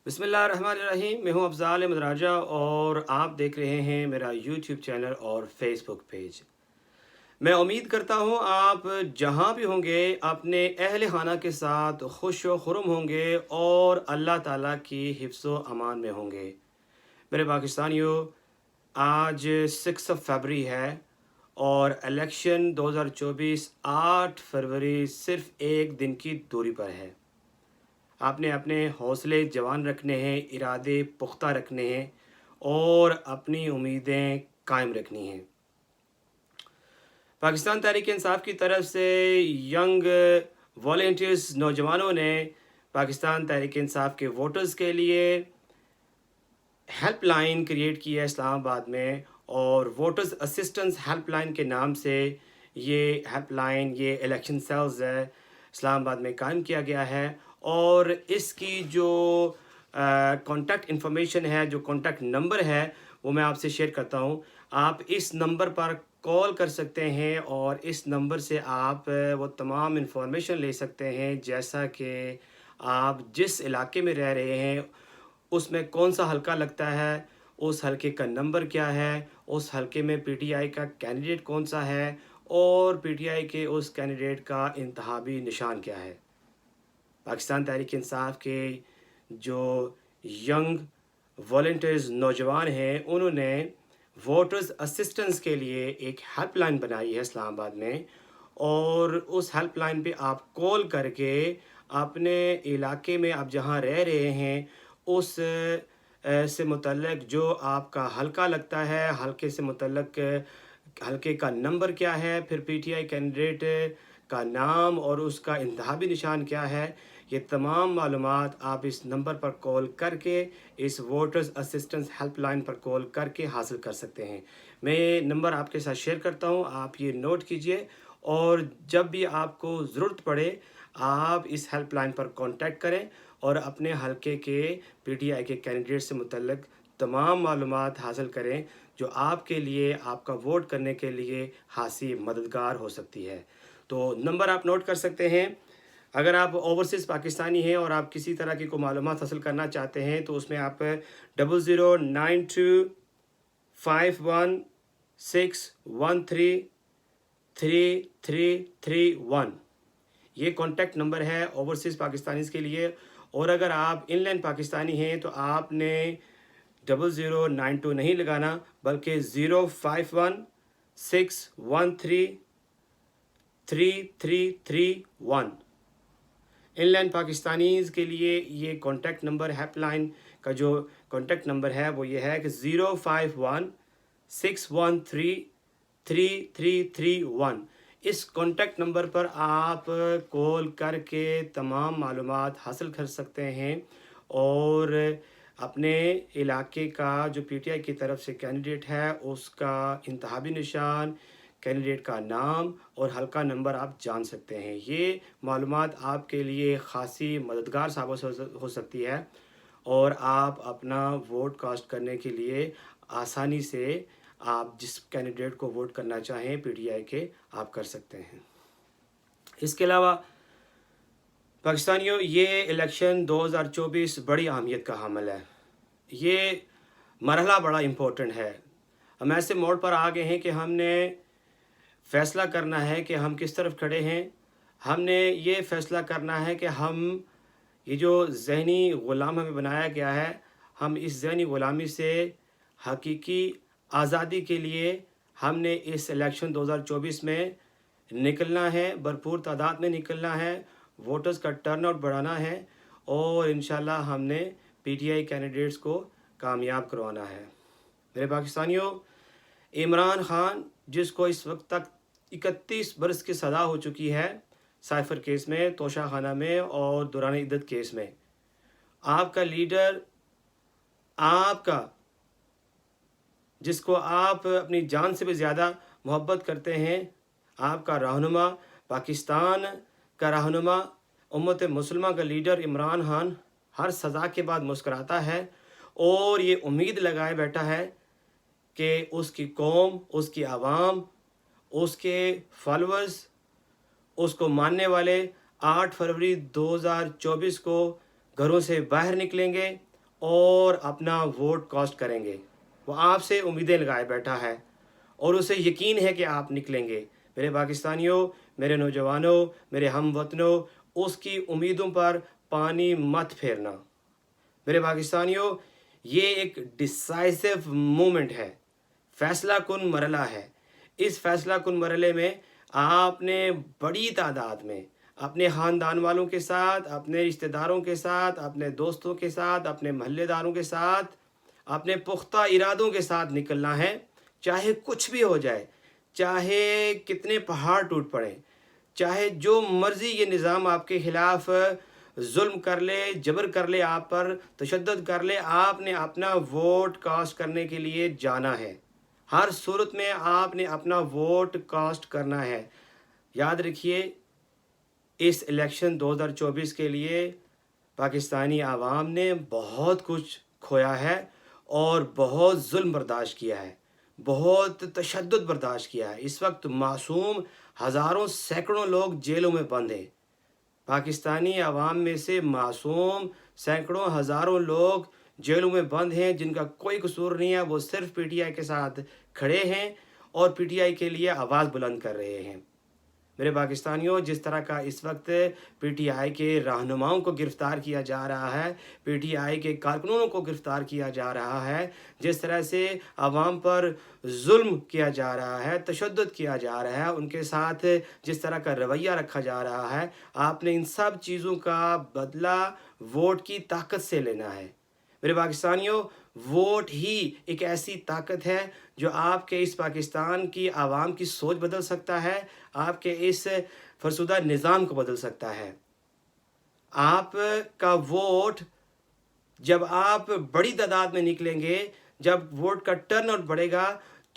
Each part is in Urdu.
بسم اللہ الرحمن الرحیم، میں ہوں افضال احمد راجہ اور آپ دیکھ رہے ہیں میرا یوٹیوب چینل اور فیس بک پیج۔ میں امید کرتا ہوں آپ جہاں بھی ہوں گے اپنے اہل خانہ کے ساتھ خوش و خرم ہوں گے اور اللہ تعالیٰ کی حفظ و امان میں ہوں گے۔ میرے پاکستانیوں، آج 6 فروری ہے اور الیکشن 2024 8 فروری صرف ایک دن کی دوری پر ہے۔ آپ نے اپنے حوصلے جوان رکھنے ہیں، ارادے پختہ رکھنے ہیں اور اپنی امیدیں قائم رکھنی ہیں۔ پاکستان تحریک انصاف کی طرف سے ینگ والنٹیئرز نوجوانوں نے پاکستان تحریک انصاف کے ووٹرز کے لیے ہیلپ لائن کریٹ کی ہے اسلام آباد میں، اور ووٹرز اسسٹنس ہیلپ لائن کے نام سے یہ ہیلپ لائن، یہ الیکشن سیلز ہے، اسلام آباد میں قائم کیا گیا ہے۔ اور اس کی جو کانٹیکٹ انفارمیشن ہے، جو کانٹیکٹ نمبر ہے، وہ میں آپ سے شیئر کرتا ہوں۔ آپ اس نمبر پر کال کر سکتے ہیں اور اس نمبر سے آپ وہ تمام انفارمیشن لے سکتے ہیں، جیسا کہ آپ جس علاقے میں رہ رہے ہیں اس میں کون سا حلقہ لگتا ہے، اس حلقے کا نمبر کیا ہے، اس حلقے میں پی ٹی آئی کا کینڈیڈیٹ کون سا ہے اور پی ٹی آئی کے اس کینڈیڈیٹ کا انتخابی نشان کیا ہے۔ پاکستان تحریک انصاف کے جو ینگ والنٹیئرز نوجوان ہیں، انہوں نے ووٹرز اسسٹنس کے لیے ایک ہیلپ لائن بنائی ہے اسلام آباد میں، اور اس ہیلپ لائن پہ آپ کال کر کے اپنے علاقے میں آپ جہاں رہ رہے ہیں اس سے متعلق جو آپ کا حلقہ لگتا ہے، حلقے سے متعلق حلقے کا نمبر کیا ہے، پھر پی ٹی آئی کینڈیڈیٹ کا نام اور اس کا انتخابی نشان کیا ہے، یہ تمام معلومات آپ اس نمبر پر کال کر کے، اس ووٹرز اسسٹنس ہیلپ لائن پر کال کر کے حاصل کر سکتے ہیں۔ میں یہ نمبر آپ کے ساتھ شیئر کرتا ہوں، آپ یہ نوٹ کیجئے، اور جب بھی آپ کو ضرورت پڑے آپ اس ہیلپ لائن پر کانٹیکٹ کریں اور اپنے حلقے کے پی ٹی آئی کے کینڈیڈیٹ سے متعلق تمام معلومات حاصل کریں، جو آپ کے لیے، آپ کا ووٹ کرنے کے لیے خاصی مددگار ہو سکتی ہے۔ تو نمبر آپ نوٹ کر سکتے ہیں۔ اگر آپ اوورسیز پاکستانی ہیں اور آپ کسی طرح کی کوئی معلومات حاصل کرنا چاہتے ہیں تو اس میں آپ 009251613331 یہ کانٹیکٹ نمبر ہے اوورسیز پاکستانیز کے لیے۔ اور اگر آپ ان لائن پاکستانی ہیں تو آپ نے 0092 نہیں لگانا، بلکہ 0516133331۔ ان لائن پاکستانیز کے لیے یہ کانٹیکٹ نمبر، ہیلپ لائن کا جو کانٹیکٹ نمبر ہے وہ یہ ہے کہ 0516133331۔ اس کانٹیکٹ نمبر پر آپ کال کر کے تمام معلومات حاصل کر سکتے ہیں اور اپنے علاقے کا جو پی ٹی آئی کی طرف سے کینڈیڈیٹ ہے اس کا انتخابی نشان، کینڈیڈیٹ کا نام اور حلقہ نمبر آپ جان سکتے ہیں۔ یہ معلومات آپ کے لیے خاصی مددگار ثابت ہو سکتی ہے اور آپ اپنا ووٹ کاسٹ کرنے کے لیے آسانی سے آپ جس کینڈیڈیٹ کو ووٹ کرنا چاہیں پی ٹی آئی کے، آپ کر سکتے ہیں۔ اس کے علاوہ پاکستانیوں، یہ الیکشن 2024 بڑی اہمیت کا حامل ہے۔ یہ مرحلہ بڑا امپورٹنٹ ہے۔ ہم ایسے موڑ پر آ گئے ہیں کہ ہم نے فیصلہ کرنا ہے کہ ہم کس طرف کھڑے ہیں۔ ہم نے یہ فیصلہ کرنا ہے کہ ہم یہ جو ذہنی غلام ہمیں بنایا گیا ہے، ہم اس ذہنی غلامی سے حقیقی آزادی کے لیے ہم نے اس الیکشن 2024 میں نکلنا ہے، بھرپور تعداد میں نکلنا ہے، ووٹرز کا ٹرن آؤٹ بڑھانا ہے اور انشاءاللہ ہم نے پی ٹی آئی کینڈیڈیٹس کو کامیاب کروانا ہے۔ میرے پاکستانیوں، عمران خان جس کو اس وقت تک 31 برس کی سزا ہو چکی ہے، سائفر کیس میں، توشہ خانہ میں اور دوران عدت کیس میں، آپ کا لیڈر، آپ کا جس کو آپ اپنی جان سے بھی زیادہ محبت کرتے ہیں، آپ کا رہنما، پاکستان کا رہنما، امت مسلمہ کا لیڈر عمران خان ہر سزا کے بعد مسکراتا ہے اور یہ امید لگائے بیٹھا ہے کہ اس کی قوم، اس کی عوام، اس کے فالورز، اس کو ماننے والے 8 فروری 2024 کو گھروں سے باہر نکلیں گے اور اپنا ووٹ کاسٹ کریں گے۔ وہ آپ سے امیدیں لگائے بیٹھا ہے اور اسے یقین ہے کہ آپ نکلیں گے۔ میرے پاکستانیوں، میرے نوجوانوں، میرے ہم وطنوں، اس کی امیدوں پر پانی مت پھیرنا۔ میرے پاکستانیوں، یہ ایک ڈیسائسو مومنٹ ہے، فیصلہ کن مرحلہ ہے۔ اس فیصلہ کن مرحلے میں آپ نے بڑی تعداد میں اپنے خاندان والوں کے ساتھ، اپنے رشتہ داروں کے ساتھ، اپنے دوستوں کے ساتھ، اپنے محلے داروں کے ساتھ، اپنے پختہ ارادوں کے ساتھ نکلنا ہے، چاہے کچھ بھی ہو جائے، چاہے کتنے پہاڑ ٹوٹ پڑیں، چاہے جو مرضی یہ نظام آپ کے خلاف ظلم کر لے، جبر کر لے، آپ پر تشدد کر لے، آپ نے اپنا ووٹ کاسٹ کرنے کے لیے جانا ہے۔ ہر صورت میں آپ نے اپنا ووٹ کاسٹ کرنا ہے۔ یاد رکھیے، اس الیکشن 2024 کے لیے پاکستانی عوام نے بہت کچھ کھویا ہے اور بہت ظلم برداشت کیا ہے، بہت تشدد برداشت کیا ہے۔ اس وقت معصوم ہزاروں سینکڑوں لوگ جیلوں میں بند ہیں۔ پاکستانی عوام میں سے معصوم سینکڑوں ہزاروں لوگ جیلوں میں بند ہیں، جن کا کوئی قصور نہیں ہے۔ وہ صرف پی ٹی آئی کے ساتھ کھڑے ہیں اور پی ٹی آئی کے لیے آواز بلند کر رہے ہیں۔ میرے پاکستانیوں، جس طرح کا اس وقت پی ٹی آئی کے رہنماؤں کو گرفتار کیا جا رہا ہے، پی ٹی آئی کے کارکنوں کو گرفتار کیا جا رہا ہے، جس طرح سے عوام پر ظلم کیا جا رہا ہے، تشدد کیا جا رہا ہے، ان کے ساتھ جس طرح کا رویہ رکھا جا رہا ہے، آپ نے ان سب چیزوں کا بدلہ ووٹ کی طاقت سے لینا ہے۔ میرے پاکستانیوں، ووٹ ہی ایک ایسی طاقت ہے جو آپ کے اس پاکستان کی عوام کی سوچ بدل سکتا ہے، آپ کے اس فرسودہ نظام کو بدل سکتا ہے۔ آپ کا ووٹ، جب آپ بڑی تعداد میں نکلیں گے، جب ووٹ کا ٹرن آؤٹ بڑھے گا،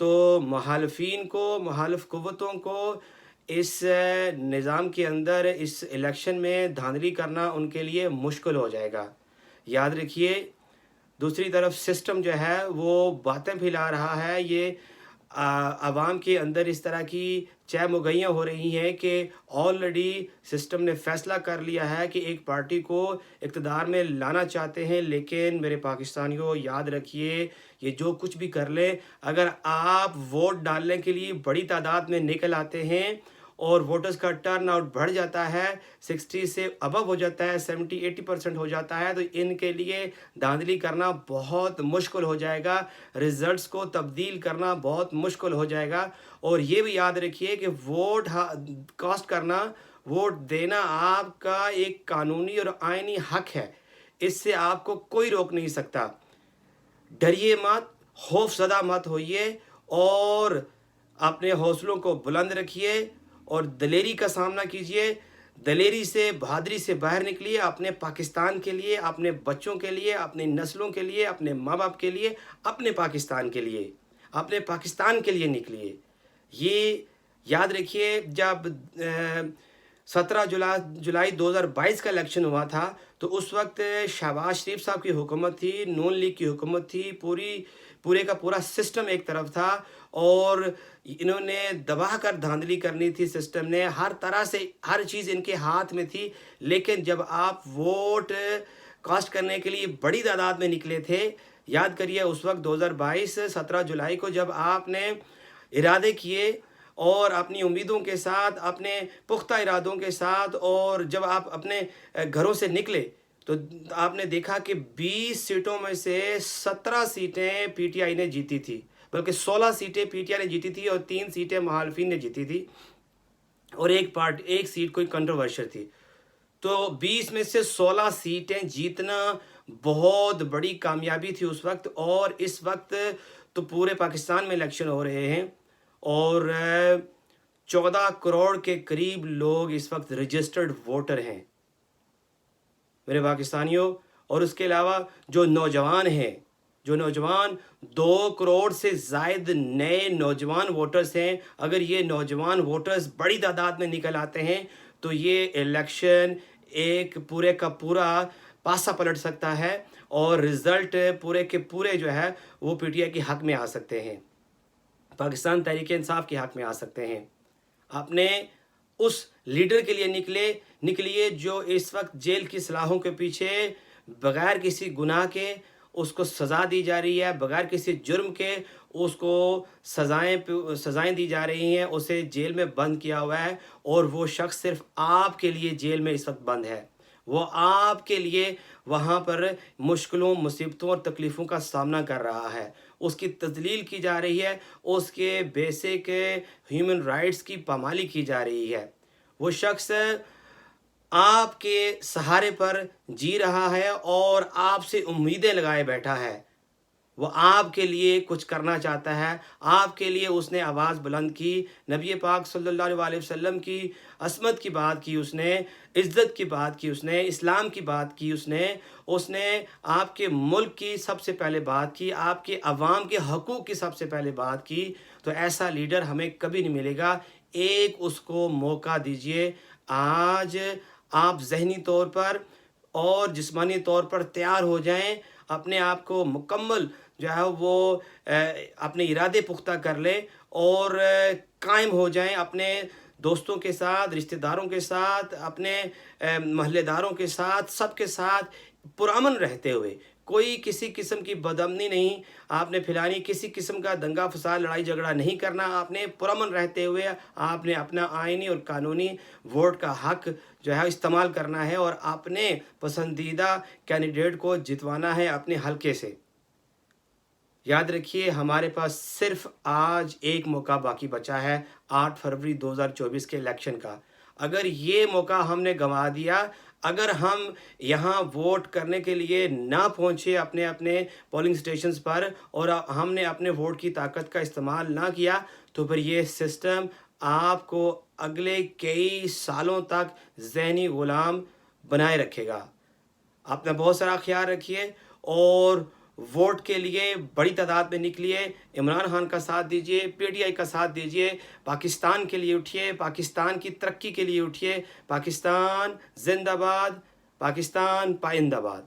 تو مخالفین کو، مخالف قوتوں کو اس نظام کے اندر، اس الیکشن میں دھاندلی کرنا ان کے لیے مشکل ہو جائے گا۔ یاد رکھیے، دوسری طرف سسٹم جو ہے وہ باتیں پھیلا رہا ہے، یہ عوام کے اندر اس طرح کی چہ مغیاں ہو رہی ہیں کہ آلریڈی سسٹم نے فیصلہ کر لیا ہے کہ ایک پارٹی کو اقتدار میں لانا چاہتے ہیں۔ لیکن میرے پاکستانیوں، یاد رکھیے، یہ جو کچھ بھی کر لیں، اگر آپ ووٹ ڈالنے کے لیے بڑی تعداد میں نکل آتے ہیں اور ووٹرز کا ٹرن آؤٹ بڑھ جاتا ہے، 60 سے ابو ہو جاتا ہے، 70-80% ہو جاتا ہے، تو ان کے لیے دھاندلی کرنا بہت مشکل ہو جائے گا، ریزلٹس کو تبدیل کرنا بہت مشکل ہو جائے گا۔ اور یہ بھی یاد رکھیے کہ ووٹ کاسٹ کرنا، ووٹ دینا آپ کا ایک قانونی اور آئینی حق ہے، اس سے آپ کو کوئی روک نہیں سکتا۔ ڈریے مت، خوف زدہ مت ہوئیے، اور اپنے حوصلوں کو بلند رکھیے اور دلیری کا سامنا کیجیے۔ دلیری سے، بہادری سے باہر نکلیے، اپنے پاکستان کے لیے، اپنے بچوں کے لیے، اپنی نسلوں کے لیے، اپنے ماں باپ کے لیے، اپنے پاکستان کے لیے، اپنے پاکستان کے لیے نکلیے۔ یہ یاد رکھیے، جب 17 جولائی 2022 کا الیکشن ہوا تھا، تو اس وقت شہباز شریف صاحب کی حکومت تھی، نون لیگ کی حکومت تھی، پورے کا پورا سسٹم ایک طرف تھا، اور انہوں نے دبا کر دھاندلی کرنی تھی، سسٹم نے ہر طرح سے، ہر چیز ان کے ہاتھ میں تھی۔ لیکن جب آپ ووٹ کاسٹ کرنے کے لیے بڑی تعداد میں نکلے تھے، یاد کریے اس وقت 2022 17 جولائی کو جب آپ نے ارادے کیے اور اپنی امیدوں کے ساتھ، اپنے پختہ ارادوں کے ساتھ، اور جب آپ اپنے گھروں سے نکلے، تو آپ نے دیکھا کہ 20 سیٹوں میں سے 17 سیٹیں پی ٹی آئی نے جیتی تھی، بلکہ 16 سیٹیں پی ٹی آئی نے جیتی تھی اور 3 سیٹیں مخالفین نے جیتی تھی، اور ایک سیٹ کوئی کنٹروورشل تھی۔ تو 20 میں سے 16 سیٹیں جیتنا بہت بڑی کامیابی تھی اس وقت۔ اور اس وقت تو پورے پاکستان میں الیکشن ہو رہے ہیں، اور 14 کروڑ کے قریب لوگ اس وقت رجسٹرڈ ووٹر ہیں میرے پاکستانیوں۔ اور اس کے علاوہ جو نوجوان ہیں، جو نوجوان 2 کروڑ سے زائد نئے نوجوان ووٹرز ہیں، اگر یہ نوجوان ووٹرز بڑی تعداد میں نکل آتے ہیں، تو یہ الیکشن ایک پورے کا پورا پاسا پلٹ سکتا ہے، اور رزلٹ پورے کے پورے جو ہے وہ پی ٹی آئی کے حق میں آ سکتے ہیں، پاکستان تحریک انصاف کے حق میں آ سکتے ہیں۔ اپنے اس لیڈر کے لیے نکلیے جو اس وقت جیل کی سلاخوں کے پیچھے بغیر کسی گناہ کے اس کو سزا دی جا رہی ہے، بغیر کسی جرم کے اس کو سزائیں دی جا رہی ہیں، اسے جیل میں بند کیا ہوا ہے، اور وہ شخص صرف آپ کے لیے جیل میں اس وقت بند ہے۔ وہ آپ کے لیے وہاں پر مشکلوں، مصیبتوں اور تکلیفوں کا سامنا کر رہا ہے، اس کی تذلیل کی جا رہی ہے، اس کے بیسک ہیومن رائٹس کی پامالی کی جا رہی ہے۔ وہ شخص آپ کے سہارے پر جی رہا ہے اور آپ سے امیدیں لگائے بیٹھا ہے، وہ آپ کے لیے کچھ کرنا چاہتا ہے، آپ کے لیے اس نے آواز بلند کی، نبی پاک صلی اللہ علیہ وسلم کی عصمت کی بات کی، اس نے عزت کی بات کی، اس نے اسلام کی بات کی، اس نے آپ کے ملک کی سب سے پہلے بات کی، آپ کے عوام کے حقوق کی سب سے پہلے بات کی۔ تو ایسا لیڈر ہمیں کبھی نہیں ملے گا، ایک اس کو موقع دیجئے۔ آج آپ ذہنی طور پر اور جسمانی طور پر تیار ہو جائیں، اپنے آپ کو مکمل جو ہے وہ اپنے ارادے پختہ کر لیں اور قائم ہو جائیں اپنے دوستوں کے ساتھ، رشتہ داروں کے ساتھ، اپنے محلے داروں کے ساتھ، سب کے ساتھ پرامن رہتے ہوئے۔ کوئی کسی قسم کی بدامنی نہیں آپ نے پھیلانی، کسی قسم کا دنگا فساد، لڑائی جھگڑا نہیں کرنا، آپ نے پرامن رہتے ہوئے آپ نے اپنا آئینی اور قانونی ووٹ کا حق جو ہے استعمال کرنا ہے اور اپنے پسندیدہ کینڈیڈیٹ کو جتوانا ہے اپنے حلقے سے۔ یاد رکھیے ہمارے پاس صرف آج ایک موقع باقی بچا ہے، 8 فروری 2024 کے الیکشن کا۔ اگر یہ موقع ہم نے گنوا دیا، اگر ہم یہاں ووٹ کرنے کے لیے نہ پہنچے اپنے پولنگ سٹیشنز پر، اور ہم نے اپنے ووٹ کی طاقت کا استعمال نہ کیا، تو پھر یہ سسٹم آپ کو اگلے کئی سالوں تک ذہنی غلام بنائے رکھے گا۔ اپنا بہت سارا خیال رکھیے اور ووٹ کے لیے بڑی تعداد میں نکلیے، عمران خان کا ساتھ دیجیے، پی ٹی آئی کا ساتھ دیجیے، پاکستان کے لیے اٹھیے، پاکستان کی ترقی کے لیے اٹھیے۔ پاکستان زندہ باد، پاکستان پائندہ باد۔